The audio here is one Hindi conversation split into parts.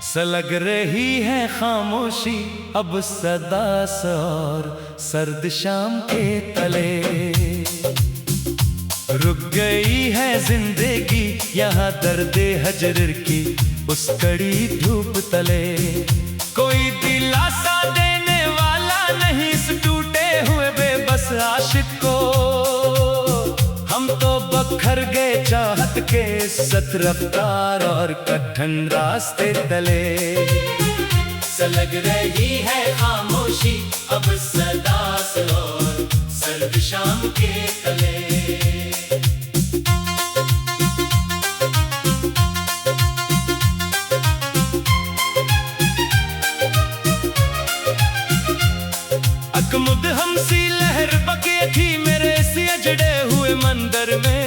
सा लग रही है खामोशी अब सदा सा और सर्द शाम के तले। रुक गई है जिंदगी यहाँ दर्दे हजर की उस कड़ी धूप तले। कोई दिलासा देने वाला नहीं इस टूटे हुए बेबस आशिक को। हम तो बखर गए चाहत के सत रफ्तार और कठिन रास्ते तले। सा लग रही है खामोशी अब सदा से और सर्द शाम के तले। अकमुद हमसी लहर बके थी मेरे से अजड़े हुए मंदिर में।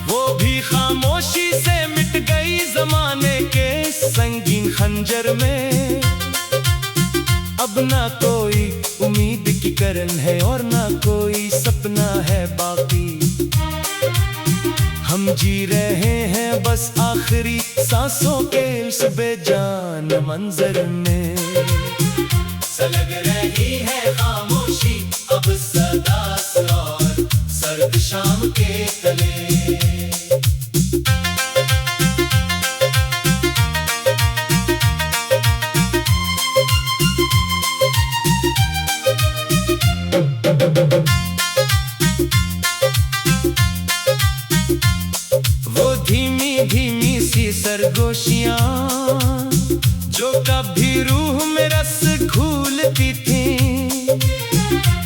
वो भी खामोशी से मिट गई जमाने के संगीन खंजर में। अब ना कोई उम्मीद की किरण है और ना कोई सपना है बाकी। हम जी रहे हैं बस आखिरी सांसों के इस बेजान मंजर में। सा लग रही है खामोशी अब सदा से और सर्द शाम के तले। वो धीमी धीमी सी सरगोशियां जो कभी रूह में रस घूलती थी।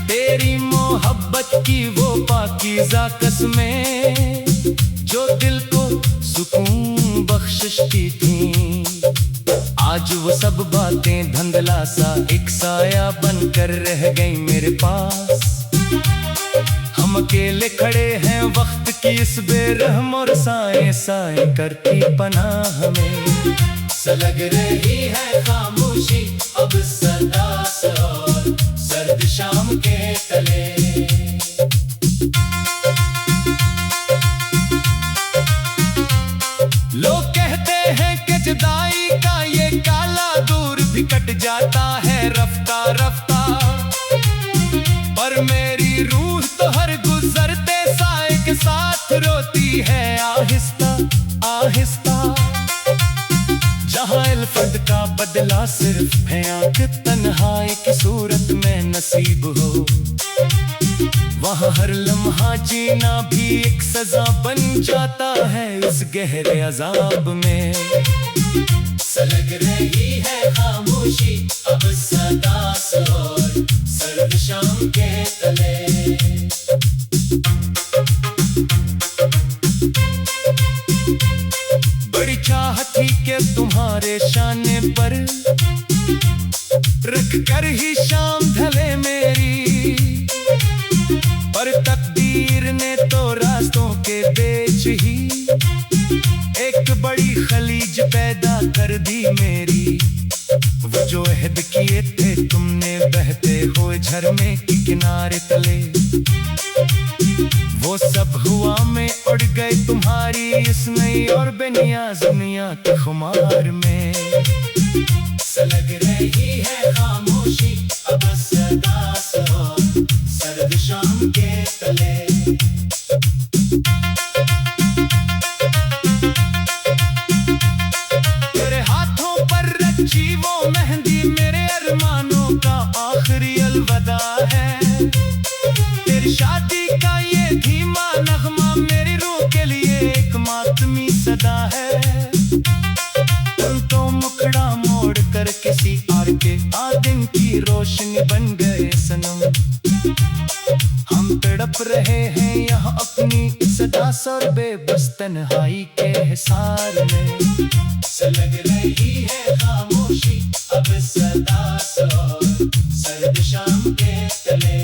तेरी मोहब्बत की वो पाकीज़ा कसमें जो दिल को सुकून बख्शती थी। आज वो सब बातें धुंधला सा एक साया बनकर रह गई मेरे पास। हम अकेले खड़े हैं वक्त की इस बेरहम और साए साए करती पनाह में। सा लग रही है खामोशी अब सदा से और सर्द शाम के तले। लोग कहते हैं कि जुदाई का ये काला दूर भी कट जाता है रफ्ता रफ्ता। पर मेरी रूह तो हर गुजरते साए के साथ रोती है आहिस्ता आहिस्ता। जहाँ इल्फत का बदला सिर्फ है आंख तन्हाई की सूरत में नसीब हो। वहाँ हर लम्हा जीना भी एक सजा बन जाता है उस गहरे अजाब में। सा लग रही है खामोशी अब सदा से और सर्द शाम के तले। बड़ी चाहत थी कि तुम्हारे शाने पर रख कर ही शाम ढले मेरी। पर तकदीर ने तो रास्तों के बीच ही एक बड़ी खलीज पैदा कर दी मेरी। वो जो अहद किए थे तुमने बहते हुए झरने के किनारे तले। वो सब हुआ में उड़ गए तुम्हारी इस नई और बेनियाज दुनिया के खुमार में। सा लग रही है खामोशी अब सदा से और सर्द शाम के तले। तेरे हाथों पर रची वो मेहंदी मेरे अरमानों का आखिरी अलविदा है। तेरी शादी का ये धीमा नगमा मेरी रूह के लिए एक मातमी सदा है। तुम तो मुखड़ा मोड़ कर किसी और के आदिम की रोशनी बन गए सनम। हम तड़प रहे हैं यहाँ अपनी सदा और बेबस तन्हाई के हिसार में। सा लग रही है खामोशी अब सदा से और सर्द शाम के तले।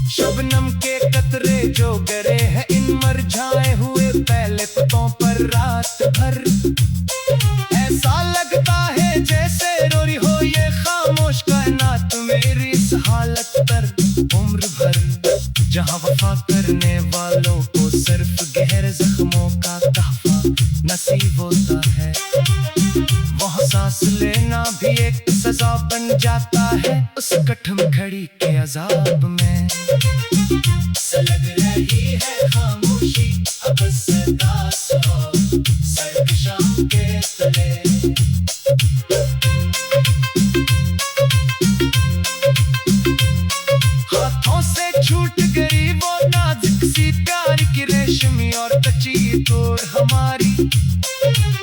शबनम के कतरे जो गिरे हैं इन मरझाए हुए पहले पतों पर रात भर। ऐसा लगता है जैसे रो रही हो ये खामोश कायनात मेरी इस हालत पर उम्र भर। जहाँ वफा करने वालों को सिर्फ गहरे जख्मों का सांस लेना भी एक सजा बन जाता है उस कठिन घड़ी के अजाब में। सलग रही है खामोशी अब सदा सो सर्द शाम के तले। हाथों से छूट गई वो नाजुक सी प्यार की रेशमी और कच्ची तोर हमारी।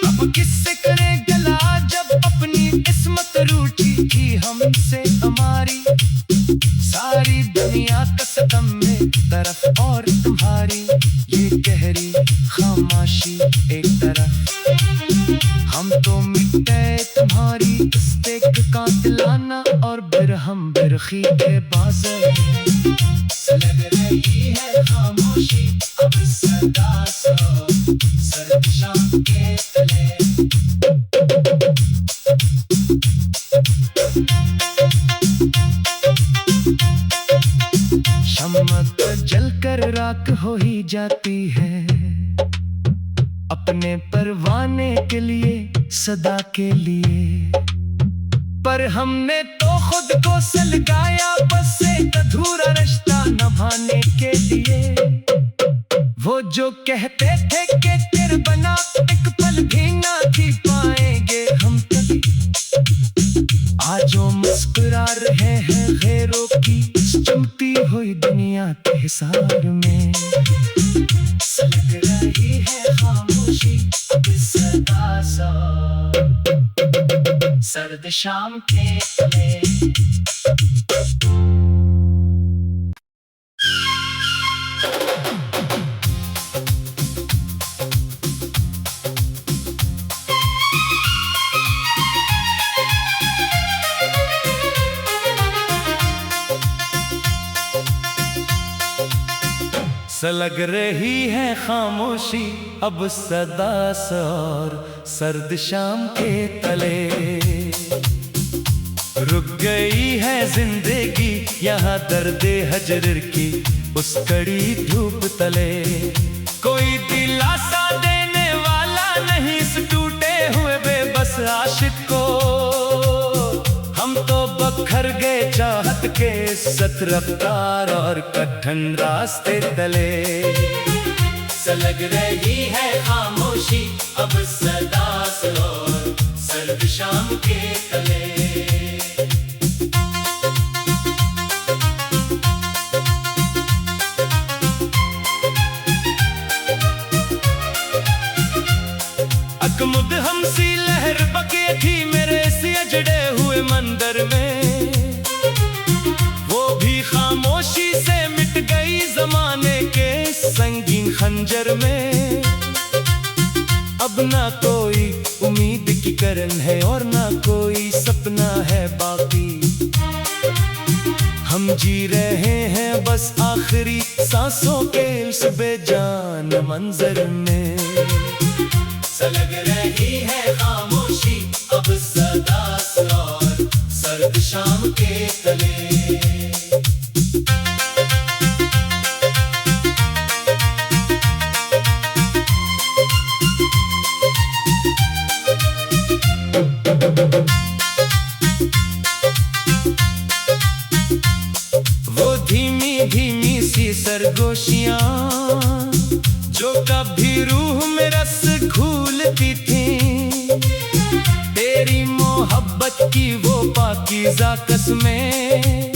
अब किससे करें गला जब अपनी किस्मत रूठी थी हमसे हमारी। सारी दुनिया का सितम में तरफ और तुम्हारी ये गहरी खामोशी एक तरफ। हम तो मिट गए तुम्हारी इस्तेक का दिलाना और बिरहम बिरखी के बाज़र। सलग रही है खामोशी अब सदा सो सर्द शाम के तले। शम्मत जलकर राख हो ही जाती है अपने परवाने के लिए सदा के लिए। पर हमने तो खुद को सलगाया बस एक अधूरा रिश्ता निभाने के लिए। वो जो कहते थे कि तेरे बना एक पल भी ना जी पाएंगे हम कभी। आज वो मुस्कुरा रहे हैं गैरों की चमकती हुई दुनिया के हिसार में। सलग रही है खामोशी अब सदा सो सर्द शाम के तले। सलग रही है खामोशी अब सदा और सर्द शाम के तले। रुक गई है जिंदगी यहाँ दर्दे हजर की उस कड़ी धूप तले। कोई दिलासा देने वाला नहीं इस टूटे हुए बेबस आशिक को। हम तो बखर गए चाहत के सत रफ्तार और कठिन रास्ते तले। सलग रही है खामोशी अब सदा सो सर्द शाम के तले। अकमुद हमसी लहर बके थी मेरे से अजड़े हुए मंदिर में। वो भी खामोशी से मिट गई जमाने के संगीन खंजर में। अब ना कोई उम्मीद की किरण है और ना कोई सपना है बाकी। हम जी रहे हैं बस आखिरी सांसों के इस बेजान मंजर में। सलग रही है खामोशी अब सदा और सर्द शाम के तले। वो धीमी धीमी सी सरगोशियां जो कभी रूह में रस घूलती थी। तेरी मोहब्बत की वो पाकीज़ा कसमें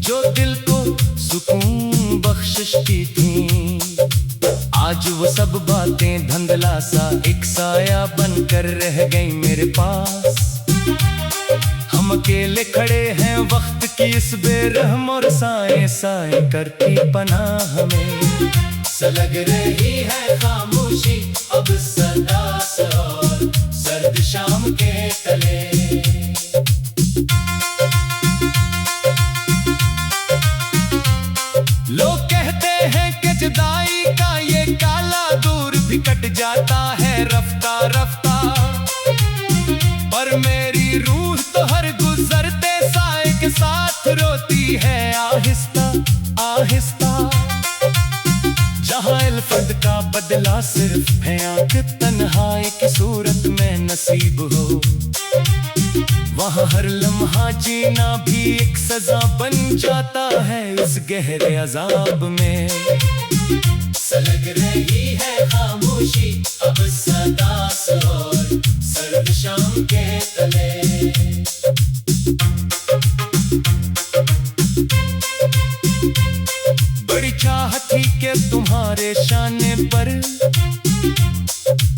जो दिल को सुकून बख्शती थी। आज वो सब बातें धुंधला सा एक साया बनकर रह गई मेरे पास। हम अकेले खड़े हैं वक्त की इस बेरहम और साए साए करती पनाह में। सलग रही है खामोशी अब सदा और सर्द शाम के तले। लोग कहते हैं कि जुदाई का ये काला दूर भी कट जाता है रफ्ता रफ्ता। पर मेरी रूह तो हर गुजरते साए के साथ रोती है आहिस्ता आहिस्ता। जहाँ इल्फत का बदला सिर्फ है आँख तन्हाई की सूरत में नसीब हो। वहाँ हर लम्हा जीना भी एक सजा बन जाता है इस गहरे अजाब में। सलग रही है खामोशी अब सदा से और सर्द शाम के तले। बड़ी चाह थी कि तुम्हारे शाने पर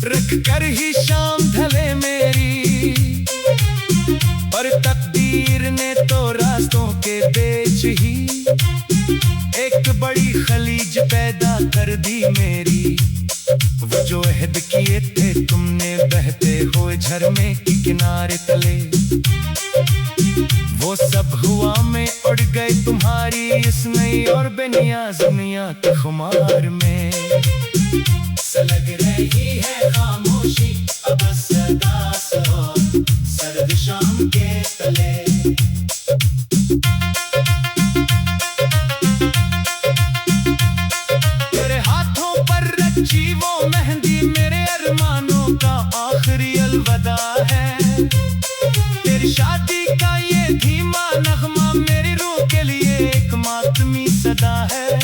रख कर ही शाम ढले मेरी, पर तकदीर ने तो रास्तों के बीच ही एक बड़ी खलीज पैदा कर दी मेरी। वो जो अहद किए थे तुमने बहते हुए झरने के किनारे तले, वो सब हुआ में उड़ गए तुम्हारी इस नई और बेनियाज दुनिया के खुमार में। सलग रही है खामोशी अब सदा से और सर्द शाम के तले। तेरे हाथों पर रची वो मेहंदी मेरे अरमानों का आखिरी अलविदा है। तेरी शादी का ये धीमा नगमा मेरी रूह के लिए एक मातमी सदा है।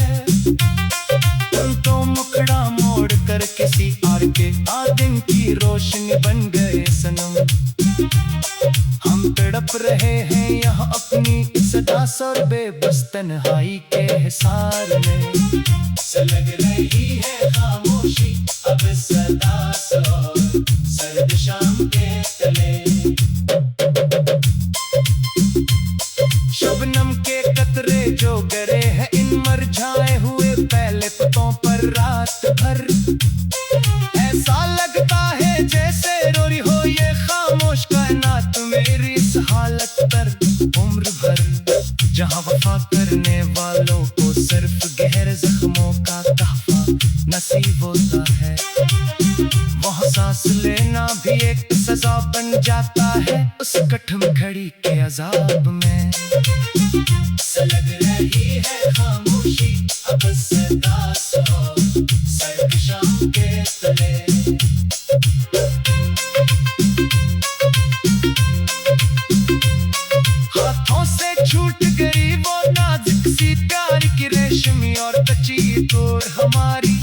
तुम तो मुखड़ा मोड़ कर किसी और के आदिम की रोशनी बन गए सनम। हम तड़प रहे हैं यहाँ अपनी इस उदास और बेबस तन्हाई के हिसार में। सलग रही है खामोशी अब सदा से और सर्द शाम के तले। शबनम के कतरे जो गिरे हैं इन मुरझाए हुए पहले पत्तों पर रात भर, ऐसा लगता है जैसे रो रही हो ये खामोश कायनात मेरी इस हालत पर उम्र भर। जहाँ वफा करने वालों को सिर्फ गहरे जख्मों का तहफा नसीब होता है, वहाँ सांस लेना भी एक सजा बन जाता है उस कठिन घड़ी के अजाब में। सलग रही है खामोशी अब सदा से और सर्द शाम के तले। हाथों से छूट गई वो नाजुक सी प्यार की रेशमी और कच्ची तोर हमारी।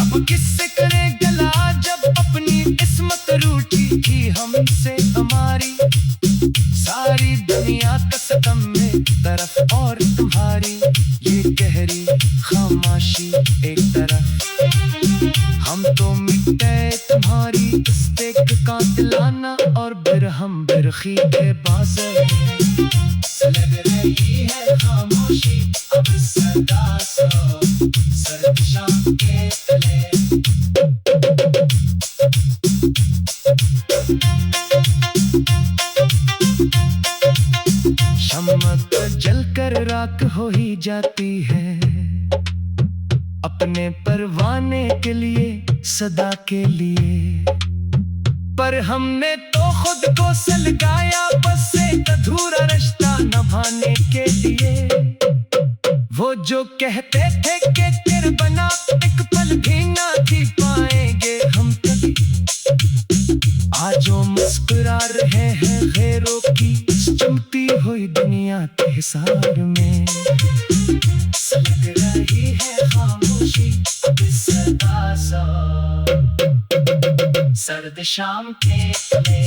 अब किससे करें गला जब अपनी किस्मत रूठी थी हमसे हमारी। सारी दुनिया का सितम में तरफ और तुम्हारी ये गहरी खामोशी एक तरफ। हम तो मिट गए तुम्हारी इस्तेक का दिलाना और बिरहम बिरखी के बाज़र। सलग रही है खामोशी अब सदा से और सर्द शाम के तले। शम्मत जलकर राख हो ही जाती है अपने परवाने के लिए सदा के लिए, पर हमने तो खुद को सलगाया बस एक अधूरा रिश्ता निभाने के लिए। वो जो कहते थे कि तेरे बना एक पल भी ना जी पाएंगे हम कभी, आज वो मुस्कुरा रहे हैं गैरों की चमकती हुई दुनिया के हिसार में। सलग रही है खामोशी अब सदा से सर्द शाम के तले।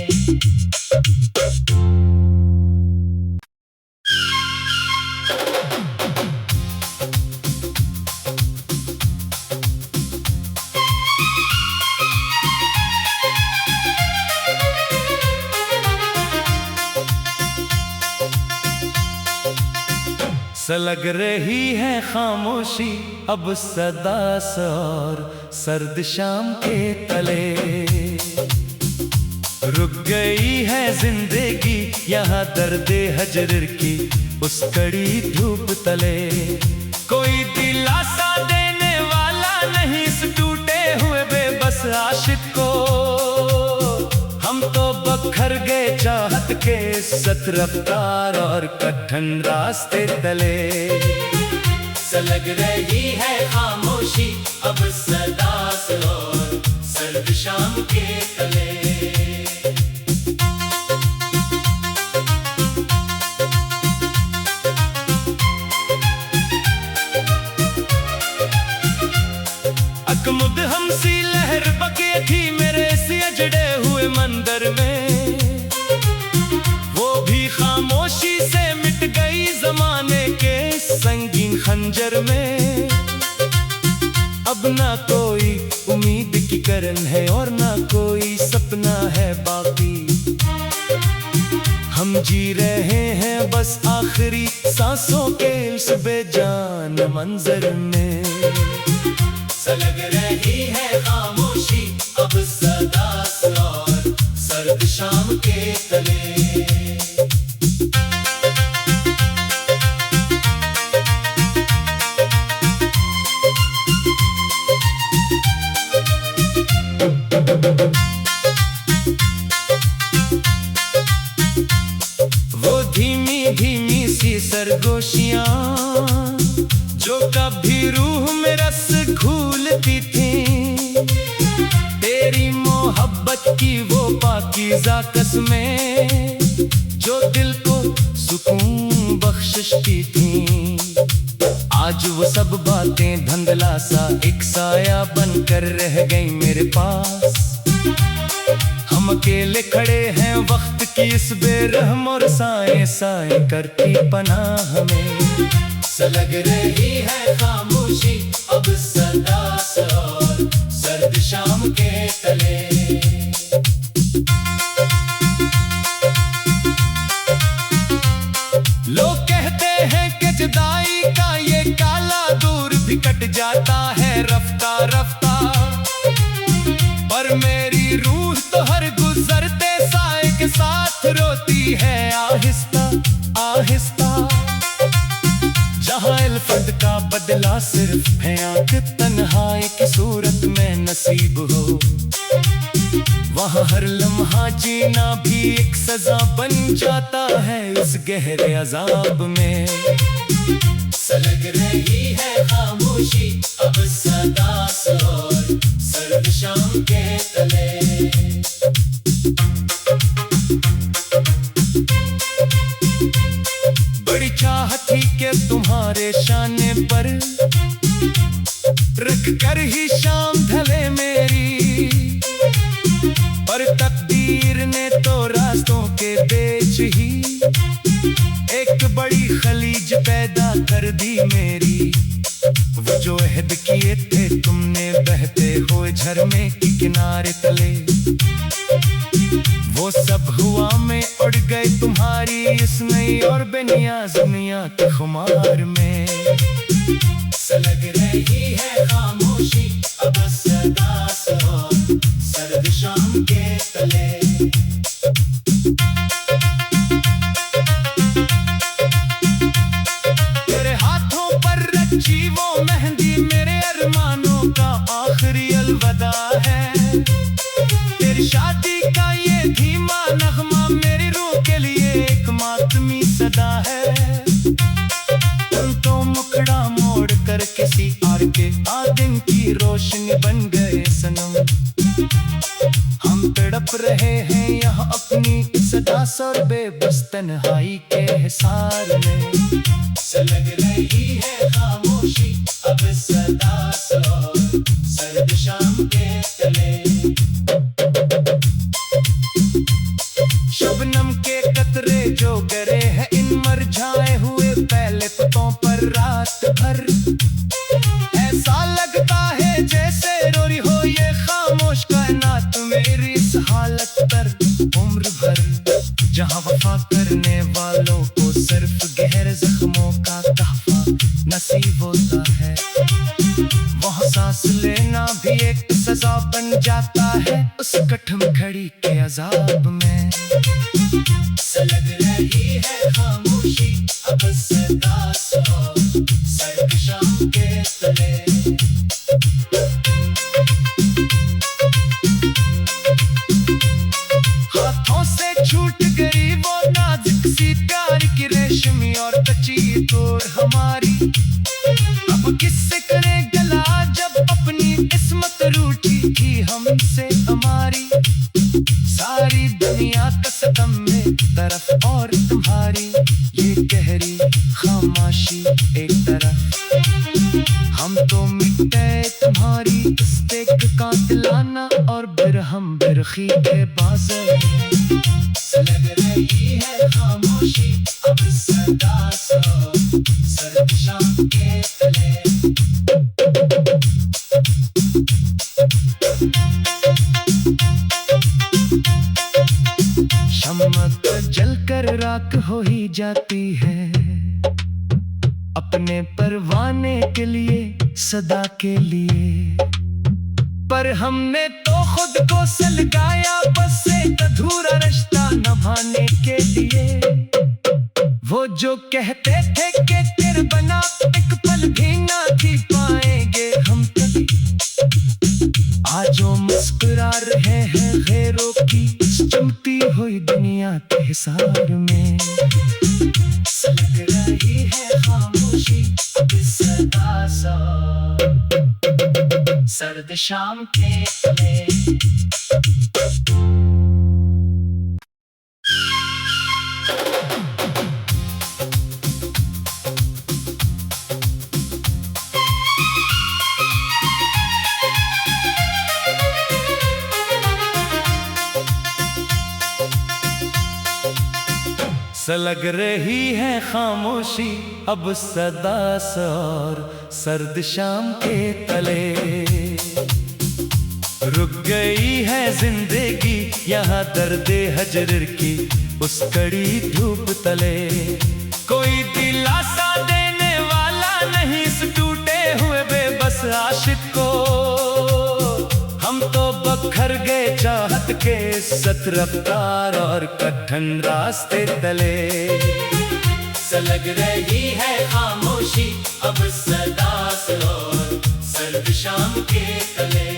सलग रही है खामोशी अब सदा से और सर्द शाम के तले। रुक गई है जिंदगी यहाँ दर्दे हजर की उस कड़ी धूप तले। कोई दिलासा देने वाला नहीं इस टूटे हुए बेबस आशिक को। हम तो बखर गए चाहत के सत रफ्तार और कठिन रास्ते तले। सलग रही है खामोशी अब सदा से और सर्द शाम के तले। अकमुद हमसी लहर बके थी मेरे से अजड़े हुए मंदिर में, वो भी खामोशी से मिट गई जमाने के संगीन खंजर में। अब ना कोई उम्मीद की किरण है और ना कोई सपना है बाकी, हम जी रहे हैं बस आखिरी सांसों के इस बेजान मंजर में। सलग रही है खामोशी अब सदा और सर्द शाम के तले। वो धीमी धीमी सी सरगोशियां जो कभी रूह में रस घूलती थी, तेरी मोहब्बत की वो पाकीज़ा कसमें जो दिल को सुकून बख्शिशती थी। आज वो सब बातें धुंधला सा एक साया बनकर रह गई मेरे पास। हम अकेले खड़े हैं वक्त की इस बेरहम और साए साए करती पनाह में। सलग रही है खामोशी अब सदा और सर्द शाम के तले। लोग कहते हैं कि जुदाई का ये काला दूर भी कट जाता है रफ्ता रफ्ता, पर मेरी रूह तो हर गुजरते साए के साथ रोती है आहिस्ता आहिस्ता। जहाँ इल्फत का बदला सिर्फ है आंख तन्हाई की सूरत में नसीब हो, वहाँ हर लम्हा जीना भी एक सजा बन जाता है इस गहरे अजाब में। सलग रही है खामोशी अब सदा और सर्द शाम के तले। बड़ी चाहत थी कि तुम्हारे शाने पर रख कर ही शाम ढले मेरी, पर तकदीर ने तो रास्तों के बीच ही एक बड़ी खलीज पैदा कर दी मेरी। वो जो अहद किए थे तुमने बहते हुए झरने के किनारे तले, वो सब हुआ में उड़ गए तुम्हारी इस नई और बेनियाज दुनिया के खुमार में। सलग रही है खामोशी अब सदा और सर्द शाम के तले। तेरे हाथों पर रची वो मेहंदी मेरे अरमानों का आखिरी अलविदा है। तेरी शादी का ये धीमा नगमा मेरी रूह के लिए एक मातमी सदा है। तुम तो मुखड़ा मोड़ कर किसी और के आदिम की रोशनी बन गए सनम। हम तड़प रहे हैं यहाँ अपनी सदा और बेबस तन्हाई के हिसार में। सलग रही है खामोशी अब सदा और सर्द शाम के तले। शबनम के कतरे जो गिरे हैं इन मरझाए हुए पहले पतों पर रात भर, ऐसा लगता है जैसे रोरी हो ये खामोश कायनात मेरी इस हालत पर उम्र भर। जहाँ वफा करने वालों को सिर्फ गहरे जख्मों का तहफा नसीब होता है, वहाँ सांस लेना भी एक सजा बन जाता है उस कठिन घड़ी के अजाब में। सलग रही है खामोशी अब सदा और सर्द शाम के तले। हाथों से छूट गई वो नाजुक सी प्यार की रेशमी और कच्ची तोर हमारी। अब किससे करे गला जब अपनी किस्मत रूठी थी हमसे हमारी। सारी दुनिया का सदम में तरफ और तुम्हारी ये गहरी खामोशी एक तरफ। हम तो मिट गए तुम्हारी इस्तेक कातिलाना और बिरहम बिरखी के बाज़र लग रही है खामोशी अब सदा सो सर्द शाम के तले शम्मत जलकर राख हो ही जाती है अपने परवाने के लिए सदा के लिए, पर हमने तो खुद को सलगाया बस एक अधूरा रिश्ता निभाने के लिए। वो जो कहते थे कि तेरे बना एक पल भी ना जी पाएंगे हम कभी, आज वो मुस्कुरा रहे हैं गैरों की चमकती हुई दुनिया के हिसार में। लग रही है खामोशी अब सदा सो सर्द शाम के तले। लग रही है खामोशी अब सदा और सर्द शाम के तले, रुक गई है जिंदगी यहाँ दर्दे हजर की उस कड़ी धूप तले। कोई दिलासा देने वाला नहीं इस टूटे हुए बेबस आशिक को, हम तो बखर गए चाहत के सत रफ्तार और कठिन रास्ते तले। लग रही है खामोशी अब सदा और सर्द शाम के तले।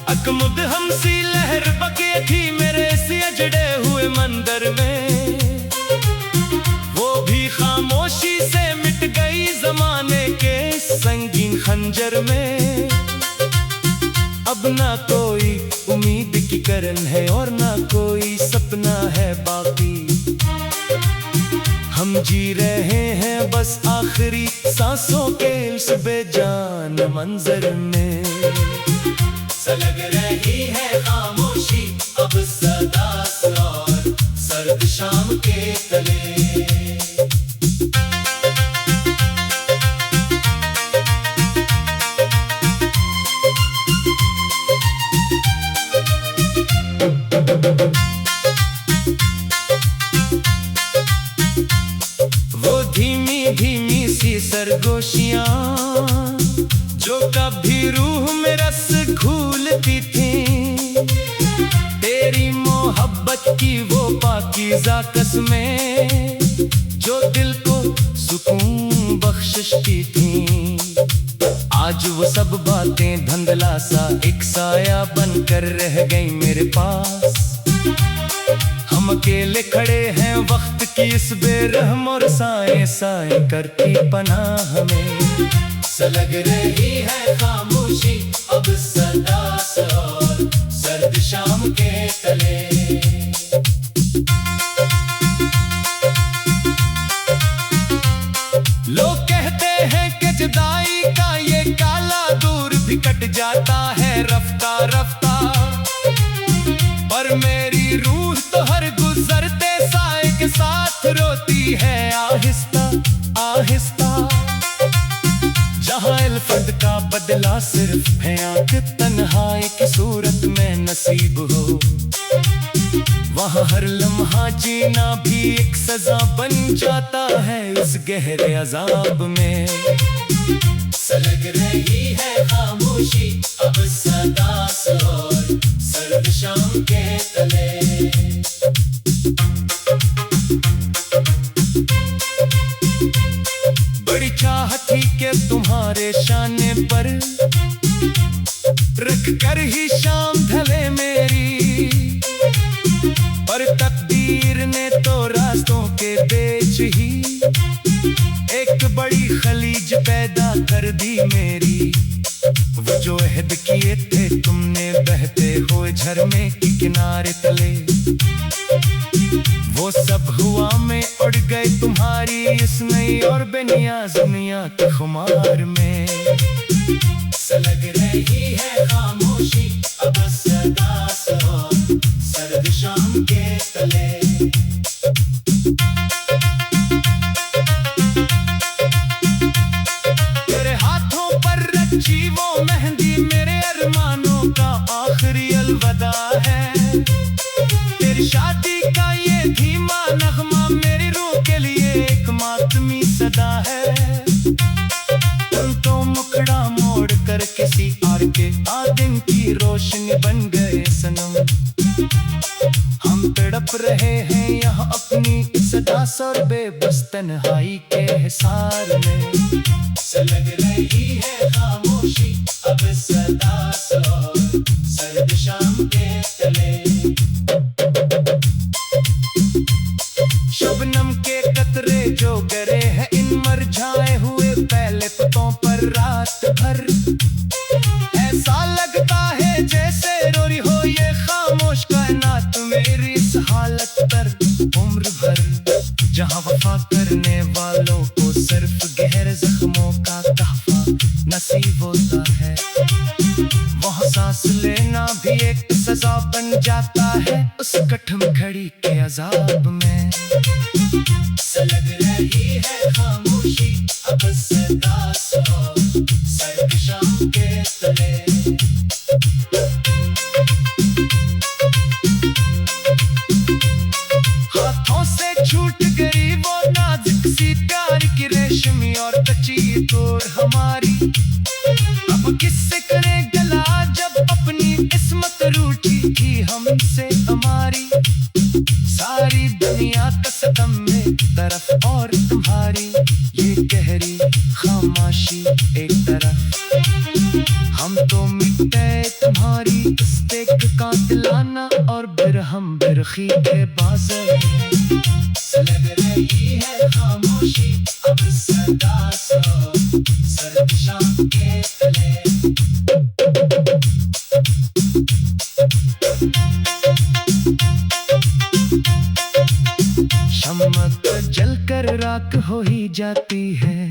अकमुद हमसी लहर बके थी मेरे से अजड़े हुए मंदिर में, वो भी खामोशी से मिट गई जमाने के संगीन खंजर में। अब ना कोई उम्मीद की किरण है और ना कोई सपना है बाकी, हम जी रहे हैं बस आखिरी सांसों के इस बेजान मंजर में। लग रही है खामोशी अब सदा और सर्द शाम के तले। वो धीमी धीमी सी सरगोशियां जो कभी रूह में रस घूलती थी, तेरी मोहब्बत की वो पाकीज़ा कसमें जो दिल को सुकून बख्शिशती थी, आज वो सब बातें धुंधला सा एक साया बनकर रह गई मेरे पास। हम अकेले खड़े हैं वक्त की इस बेरहम और साए साए करती पनाह में। लग रही है खामोशी अब सदा और सर्द शाम के तले। लोग कहते हैं कि जुदाई का ये काला दूर भी कट जाता है रफ्ता रफ्ता, पर मेरी रूह तो हर गुजरते साए के साथ रोती है आहिस्ता आहिस्ता। जहाँ इल्फत का बदला सिर्फ है आंख तन्हाई की सूरत में नसीब हो, वहाँ हर लम्हा जीना भी एक सजा बन जाता है इस गहरे अजाब में। लग रही है खामोशी अब सदा और सर्द शाम के तले। बड़ी चाहत थी कि तुम्हारे शाने पर रख कर ही शाम ढले मेरी, पर तकदीर ने तो रास्तों के बीच ही एक बड़ी खलीज पैदा कर दी मेरी। वो जो अहद किए थे तुमने बहते हुए झरने के किनारे तले, वो सब हुआ में उड़ गए तुम्हारी इस नई और बेनियाज दुनिया के खुमार में। लग रही है खामोशी अब सदा सो सर्द शाम के तले। तेरे हाथों पर रची वो मेहंदी मेरे अरमानों का आखिरी अलविदा है। तेरी शादी का ये धीमा नगमा मेरी रूह के लिए एक मातमी सदा है। तुम तो मुखड़ा मोड़ कर किसी और के आदिम की रोशनी बन गए सनम। हम तड़प रहे हैं यहाँ अपनी सदा और बेबस तन्हाई के हिसार में। लग रही है खामोशी अब सदा सो सर्द शाम के तले। शबनम के कतरे जो गिरे हैं इन मरझाए हुए पहले पतों पर रात भर। ऐसा लगता है जैसे रोरी हो ये खामोश कायनात मेरी इस हालत पर उम्र भर। जहाँ वफा करने वालों को सिर्फ गहरे जख्मों का तहफा नसीब होता है, वहाँ सांस लेना भी एक सजा बन जाता है उस कठिन घड़ी के अजाब में। लग रही है खामोशी अब सदा सो सर्द शाम के तले। हाथों से छूट गई वो नाजुक सी प्यार की रेशमी और कच्ची तोर हमारी। अब किससे करे गला जब अपनी किस्मत रूठी थी हमसे हमारी। सारी दुनिया का सदम में तरफ और तुम्हारी ये गहरी खामोशी एक तरफ। हम तो मिटते तुम्हारी इस्तेक का दिलाना और बिरहम बिरखी के बाज़र। लग रही है खामोशी अब सदा सो सर्द शाम के तले। शम्मत जलकर राख हो ही जाती है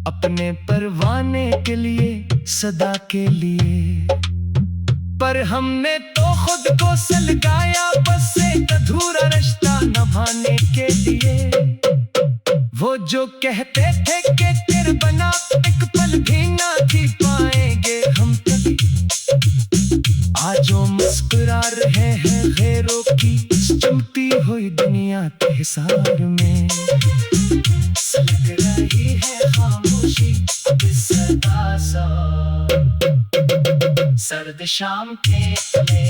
अपने परवाने के लिए सदा के लिए। पर हमने तो खुद को सलगाया बस एक अधूरा रिश्ता निभाने के लिए। वो जो कहते थे कि तेरे बना एक पल भी ना जी पाएंगे हम तक, आज वो मुस्कुरा रहे हैं गैरों की चमकती हुई दुनिया के हिसार में। लग रही है खामोशी अब सदा सो सर्द शाम के तले।